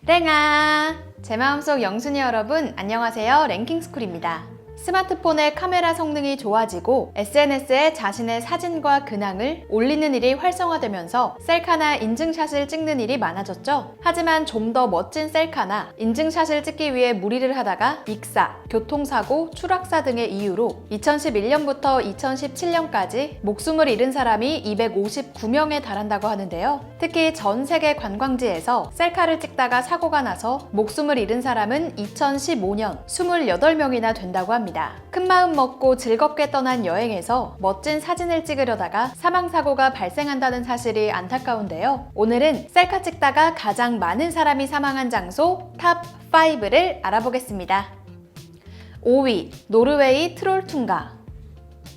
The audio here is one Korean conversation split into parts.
랭아! 제 마음속 영순이 여러분, 안녕하세요. 랭킹스쿨입니다. 스마트폰의 카메라 성능이 좋아지고 SNS에 자신의 사진과 근황을 올리는 일이 활성화되면서 셀카나 인증샷을 찍는 일이 많아졌죠. 하지만 좀 더 멋진 셀카나 인증샷을 찍기 위해 무리를 하다가 익사, 교통사고, 추락사 등의 이유로 2011년부터 2017년까지 목숨을 잃은 사람이 259명에 달한다고 하는데요. 특히 전 세계 관광지에서 셀카를 찍다가 사고가 나서 목숨을 잃은 사람은 2015년 28명이나 된다고 합니다. 큰 마음 먹고 즐겁게 떠난 여행에서 멋진 사진을 찍으려다가 사망사고가 발생한다는 사실이 안타까운데요. 오늘은 셀카 찍다가 가장 많은 사람이 사망한 장소 탑 5를 알아보겠습니다. 5위, 노르웨이 트롤퉁가.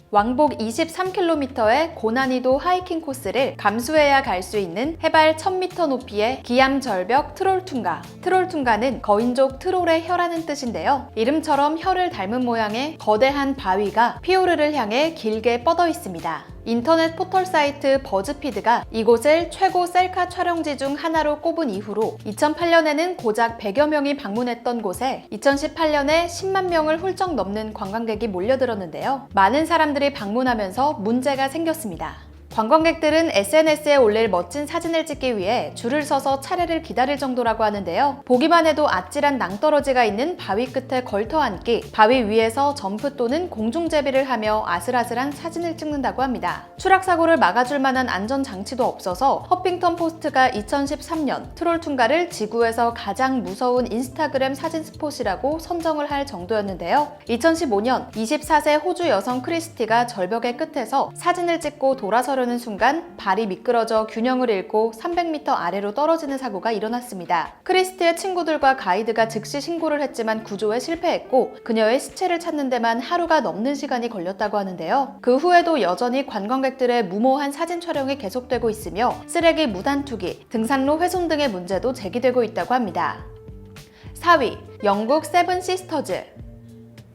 왕복 23km의 고난이도 하이킹 코스를 감수해야 갈 수 있는 해발 1000m 높이의 기암 절벽 트롤퉁가. 트롤퉁가는 거인족 트롤의 혀라는 뜻인데요. 이름처럼 혀를 닮은 모양의 거대한 바위가 피오르를 향해 길게 뻗어 있습니다. 인터넷 포털 사이트 버즈피드가 이곳을 최고 셀카 촬영지 중 하나로 꼽은 이후로 2008년에는 고작 100여 명이 방문했던 곳에 2018년에 10만 명을 훌쩍 넘는 관광객이 몰려들었는데요. 많은 사람들이 방문하면서 문제가 생겼습니다. 관광객들은 SNS에 올릴 멋진 사진을 찍기 위해 줄을 서서 차례를 기다릴 정도라고 하는데요. 보기만 해도 아찔한 낭떠러지가 있는 바위 끝에 걸터 앉기, 바위 위에서 점프 또는 공중제비를 하며 아슬아슬한 사진을 찍는다고 합니다. 추락사고를 막아줄 만한 안전장치도 없어서 허핑턴 포스트가 2013년 트롤퉁가를 지구에서 가장 무서운 인스타그램 사진 스폿이라고 선정을 할 정도였는데요. 2015년 24세 호주 여성 크리스티가 절벽의 끝에서 사진을 찍고 돌아서려는 순간 발이 미끄러져 균형을 잃고 300m 아래로 떨어지는 사고가 일어났습니다. 크리스티의 친구들과 가이드가 즉시 신고를 했지만 구조에 실패했고 그녀의 시체를 찾는 데만 하루가 넘는 시간이 걸렸다고 하는데요. 그 후에도 여전히 관광객들의 무모한 사진 촬영이 계속되고 있으며 쓰레기 무단 투기, 등산로 훼손 등의 문제도 제기되고 있다고 합니다. 4위, 영국 세븐 시스터즈.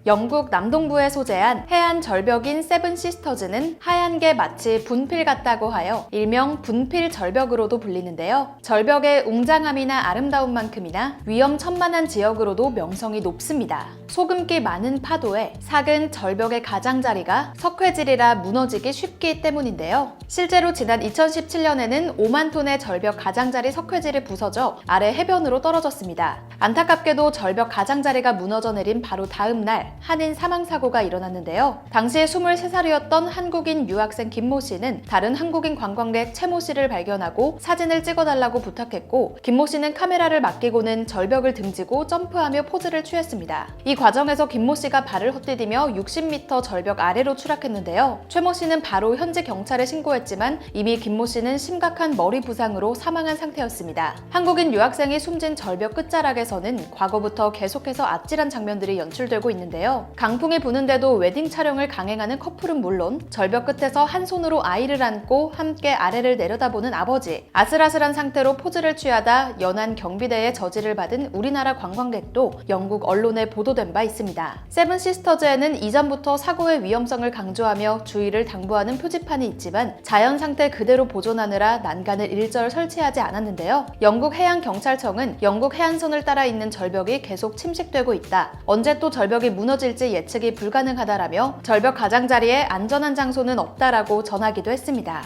영국 남동부에 소재한 해안 절벽인 세븐 시스터즈는 하얀 게 마치 분필 같다고 하여 일명 분필 절벽으로도 불리는데요. 절벽의 웅장함이나 아름다움만큼이나 위험천만한 지역으로도 명성이 높습니다. 소금기 많은 파도에 삭은 절벽의 가장자리가 석회질이라 무너지기 쉽기 때문인데요. 실제로 지난 2017년에는 5만 톤의 절벽 가장자리 석회질이 부서져 아래 해변으로 떨어졌습니다. 안타깝게도 절벽 가장자리가 무너져 내린 바로 다음 날 한인 사망사고가 일어났는데요. 당시에 23살이었던 한국인 유학생 김모 씨는 다른 한국인 관광객 최모 씨를 발견하고 사진을 찍어달라고 부탁했고 김모 씨는 카메라를 맡기고는 절벽을 등지고 점프하며 포즈를 취했습니다. 이 과정에서 김모 씨가 발을 헛디디며 60m 절벽 아래로 추락했는데요. 최모 씨는 바로 현지 경찰에 신고했지만 이미 김모 씨는 심각한 머리 부상으로 사망한 상태였습니다. 한국인 유학생이 숨진 절벽 끝자락에서는 과거부터 계속해서 아찔한 장면들이 연출되고 있는데요. 강풍이 부는데도 웨딩 촬영을 강행하는 커플은 물론 절벽 끝에서 한 손으로 아이를 안고 함께 아래를 내려다보는 아버지, 아슬아슬한 상태로 포즈를 취하다 연안 경비대의 저지를 받은 우리나라 관광객도 영국 언론에 보도된 바 있습니다. 세븐 시스터즈에는 이전부터 사고의 위험성을 강조하며 주의를 당부하는 표지판이 있지만 자연 상태 그대로 보존하느라 난간을 일절 설치하지 않았는데요. 영국 해양경찰청은 영국 해안선을 따라 있는 절벽이 계속 침식되고 있다. 언제 또 절벽이 무너질지 예측이 불가능하다라며 절벽 가장자리에 안전한 장소는 없다라고 전하기도 했습니다.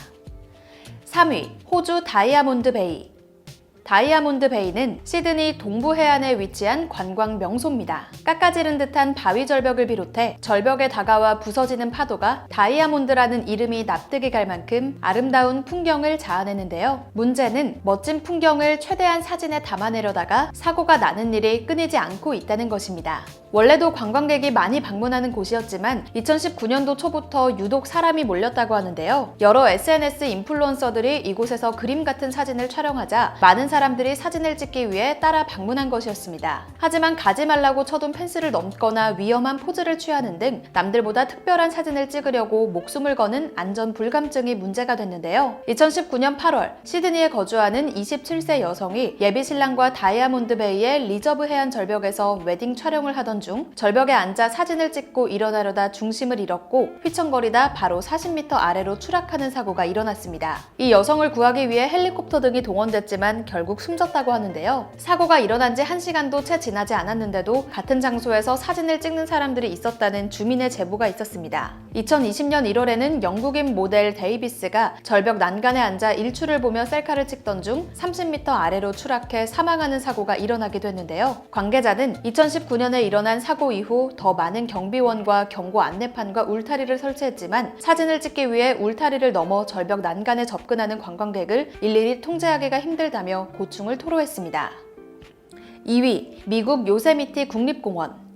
3위, 호주 다이아몬드 베이. 다이아몬드 베이는 시드니 동부 해안에 위치한 관광 명소입니다. 깎아지른 듯한 바위 절벽을 비롯해 절벽에 다가와 부서지는 파도가 다이아몬드라는 이름이 납득이 갈 만큼 아름다운 풍경을 자아내는데요. 문제는 멋진 풍경을 최대한 사진에 담아내려다가 사고가 나는 일이 끊이지 않고 있다는 것입니다. 원래도 관광객이 많이 방문하는 곳이었지만 2019년도 초부터 유독 사람이 몰렸다고 하는데요. 여러 SNS 인플루언서들이 이곳에서 그림 같은 사진을 촬영하자 많은 사람들이 사진을 찍기 위해 따라 방문한 것이었습니다. 하지만 가지 말라고 쳐둔 펜스를 넘거나 위험한 포즈를 취하는 등 남들보다 특별한 사진을 찍으려고 목숨을 거는 안전 불감증이 문제가 됐는데요. 2019년 8월 시드니에 거주하는 27세 여성이 예비 신랑과 다이아몬드 베이의 리저브 해안 절벽에서 웨딩 촬영을 하던 중 절벽에 앉아 사진을 찍고 일어나려다 중심을 잃었고 휘청거리다 바로 40m 아래로 추락하는 사고가 일어났습니다. 이 여성을 구하기 위해 헬리콥터 등이 동원됐지만 결국 결국 숨졌다고 하는데요. 사고가 일어난 지 1시간도 채 지나지 않았는데도 같은 장소에서 사진을 찍는 사람들이 있었다는 주민의 제보가 있었습니다. 2020년 1월에는 영국인 모델 데이비스가 절벽 난간에 앉아 일출을 보며 셀카를 찍던 중 30m 아래로 추락해 사망하는 사고가 일어나기도 했는데요. 관계자는 2019년에 일어난 사고 이후 더 많은 경비원과 경고 안내판과 울타리를 설치했지만 사진을 찍기 위해 울타리를 넘어 절벽 난간에 접근하는 관광객을 일일이 통제하기가 힘들다며 고충을 토로했습니다. 2위, 미국 요세미티 국립공원.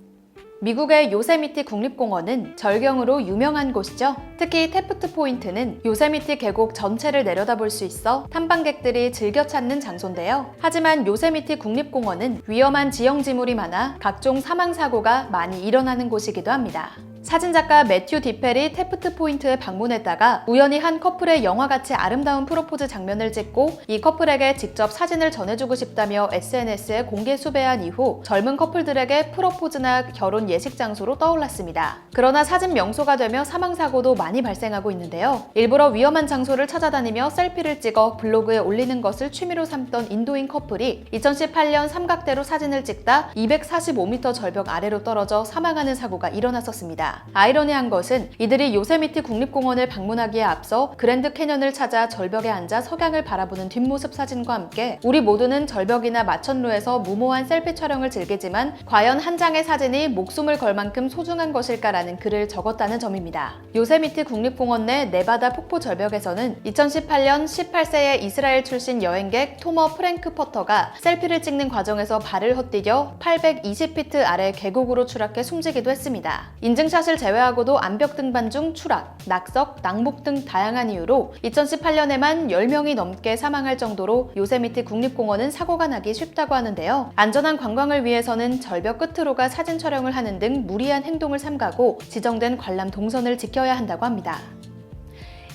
미국의 요세미티 국립공원은 절경으로 유명한 곳이죠. 특히 테프트 포인트는 요세미티 계곡 전체를 내려다볼 수 있어 탐방객들이 즐겨 찾는 장소인데요. 하지만 요세미티 국립공원은 위험한 지형지물이 많아 각종 사망사고가 많이 일어나는 곳이기도 합니다. 사진작가 매튜 디펠이 테프트 포인트에 방문했다가 우연히 한 커플의 영화같이 아름다운 프로포즈 장면을 찍고 이 커플에게 직접 사진을 전해주고 싶다며 SNS에 공개 수배한 이후 젊은 커플들에게 프로포즈나 결혼 예식 장소로 떠올랐습니다. 그러나 사진 명소가 되며 사망사고도 많이 발생하고 있는데요. 일부러 위험한 장소를 찾아다니며 셀피를 찍어 블로그에 올리는 것을 취미로 삼던 인도인 커플이 2018년 삼각대로 사진을 찍다 245m 절벽 아래로 떨어져 사망하는 사고가 일어났었습니다. 아이러니한 것은 이들이 요세미티 국립공원을 방문하기에 앞서 그랜드 캐년을 찾아 절벽에 앉아 석양을 바라보는 뒷모습 사진과 함께 우리 모두는 절벽이나 마천루에서 무모한 셀피 촬영을 즐기지만 과연 한 장의 사진이 목숨을 걸 만큼 소중한 것일까라는 글을 적었다는 점입니다. 요세미티 국립공원 내 네바다 폭포 절벽에서는 2018년 18세의 이스라엘 출신 여행객 토머 프랭크퍼터가 셀피를 찍는 과정에서 발을 헛디뎌 820피트 아래 계곡으로 추락해 숨지기도 했습니다. 인증샷을 제외하고도 암벽 등반 중 추락, 낙석, 낙목 등 다양한 이유로 2018년에만 10명이 넘게 사망할 정도로 요세미티 국립공원은 사고가 나기 쉽다고 하는데요. 안전한 관광을 위해서는 절벽 끝으로가 사진 촬영을 하는 등 무리한 행동을 삼가고 지정된 관람 동선을 지켜야 한다고 합니다.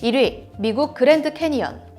1위, 미국 그랜드 캐니언.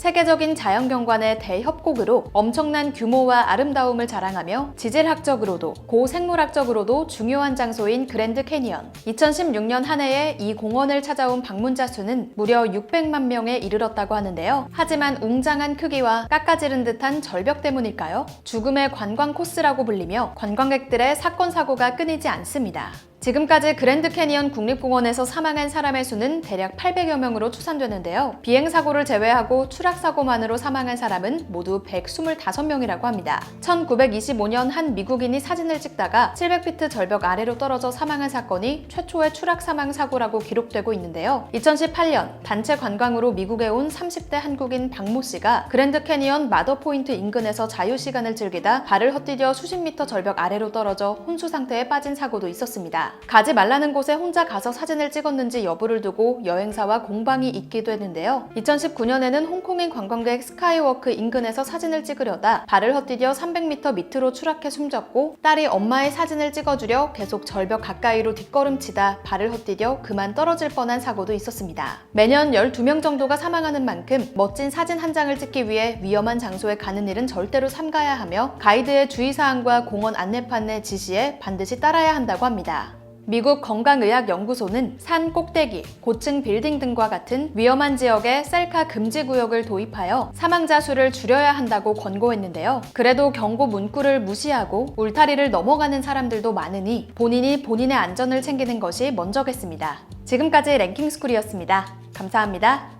세계적인 자연경관의 대협곡으로 엄청난 규모와 아름다움을 자랑하며 지질학적으로도 고생물학적으로도 중요한 장소인 그랜드 캐니언. 2016년 한 해에 이 공원을 찾아온 방문자 수는 무려 600만 명에 이르렀다고 하는데요. 하지만 웅장한 크기와 깎아지른 듯한 절벽 때문일까요? 죽음의 관광 코스라고 불리며 관광객들의 사건 사고가 끊이지 않습니다. 지금까지 그랜드 캐니언 국립공원에서 사망한 사람의 수는 대략 800여 명으로 추산되는데요. 비행사고를 제외하고 추락사고만으로 사망한 사람은 모두 125명이라고 합니다. 1925년 한 미국인이 사진을 찍다가 700피트 절벽 아래로 떨어져 사망한 사건이 최초의 추락사망 사고라고 기록되고 있는데요. 2018년 단체 관광으로 미국에 온 30대 한국인 박모 씨가 그랜드 캐니언 마더 포인트 인근에서 자유시간을 즐기다 발을 헛디뎌 수십 미터 절벽 아래로 떨어져 혼수 상태에 빠진 사고도 있었습니다. 가지 말라는 곳에 혼자 가서 사진을 찍었는지 여부를 두고 여행사와 공방이 있기도 했는데요. 2019년에는 홍콩인 관광객 스카이워크 인근에서 사진을 찍으려다 발을 헛디뎌 300m 밑으로 추락해 숨졌고 딸이 엄마의 사진을 찍어주려 계속 절벽 가까이로 뒷걸음치다 발을 헛디뎌 그만 떨어질 뻔한 사고도 있었습니다. 매년 12명 정도가 사망하는 만큼 멋진 사진 한 장을 찍기 위해 위험한 장소에 가는 일은 절대로 삼가야 하며 가이드의 주의사항과 공원 안내판의 지시에 반드시 따라야 한다고 합니다. 미국 건강의학연구소는 산 꼭대기, 고층 빌딩 등과 같은 위험한 지역에 셀카 금지 구역을 도입하여 사망자 수를 줄여야 한다고 권고했는데요. 그래도 경고 문구를 무시하고 울타리를 넘어가는 사람들도 많으니 본인이 본인의 안전을 챙기는 것이 먼저겠습니다. 지금까지 랭킹스쿨이었습니다. 감사합니다.